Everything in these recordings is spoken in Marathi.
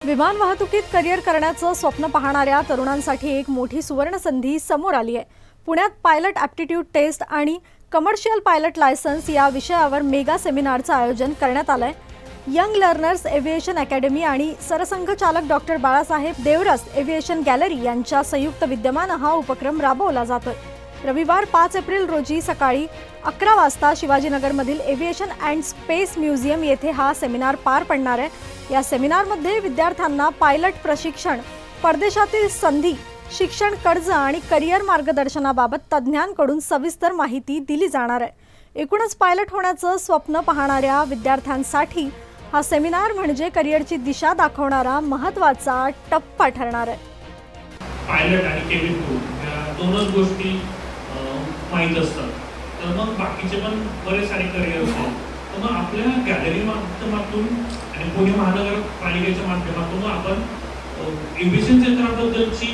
विमान वाहतुकीत करिअर करण्याचं स्वप्न पाहणाऱ्या तरुणांसाठी एक मोठी सुवर्ण संधी समोर आली आहे। पुण्यात पायलट ॲप्टिट्यूड टेस्ट आणि कमर्शियल पायलट लायसन्स या विषयावर मेगा सेमिनारचं आयोजन करण्यात आलंय। यंग लर्नर्स एव्हिएशन अकॅडमी आणि सरसंघचालक doctor Balasaheb Deoras aviation gallery यांच्या संयुक्त विद्यमानं हा उपक्रम राबवला जातोय। रविवार 5 एप्रिल रोजी सकाळी 11 वाजता शिवाजीनगरमधील एव्हिएशन अँड स्पेस म्युझियम येथे हा सेमिनार पार पडणार आहे। या सेमिनारमध्ये विद्यार्थ्यांना पायलट प्रशिक्षण, परदेशातील संधी, शिक्षण कर्ज आणि करिअर मार्गदर्शनाबाबत तज्ज्ञांकडून सविस्तर माहिती दिली जाणार आहे। एकूणच पायलट होण्याचं स्वप्न पाहणाऱ्या विद्यार्थ्यांसाठी हा सेमिनार म्हणजे करिअरची दिशा दाखवणारा महत्त्वाचा टप्पा ठरणार आहे। पायलट आणि केबिन क्रू या दोनच गोष्टी माहीत असतात, तर मग बाकीचे पण बरेच सारे करिअर असतात। तर मग आपल्या गॅलरी माध्यमातून आणि पुणे महानगरपालिकेच्या माध्यमातून आपण एव्हिएशन क्षेत्राबद्दलची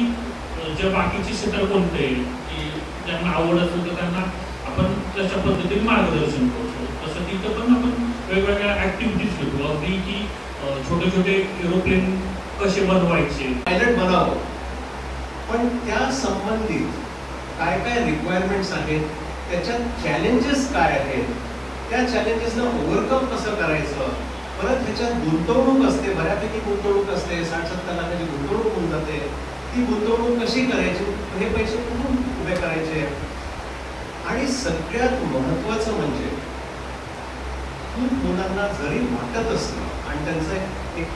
ज्या बाकीची क्षेत्र कोणते की ज्यांना आवड असेल तर त्यांना आपण तशा पद्धतीने मार्गदर्शन करतो। तसं तिथं पण आपण वेगवेगळ्या ॲक्टिव्हिटीज घेतो, अगदी की छोटे छोटे एरोप्लेन कसे बनवायचे, पायलट बनावं, पण त्या संबंधित काय काय रिक्वायरमेंट्स आहेत, त्याच्यात चॅलेंजेस काय आहेत, त्या चॅलेंजेसला ओव्हरकम कसं करायचं, परत ह्याच्यात गुंतवणूक असते, बऱ्यापैकी गुंतवणूक असते, 60-70 लाखाची गुंतवणूक होऊन जाते, ती गुंतवणूक कशी करायची, हे पैसे कुठून उभे करायचे, आणि सगळ्यात महत्त्वाचं म्हणजे खूप मुलांना जरी वाटत असलं आणि त्यांचं एक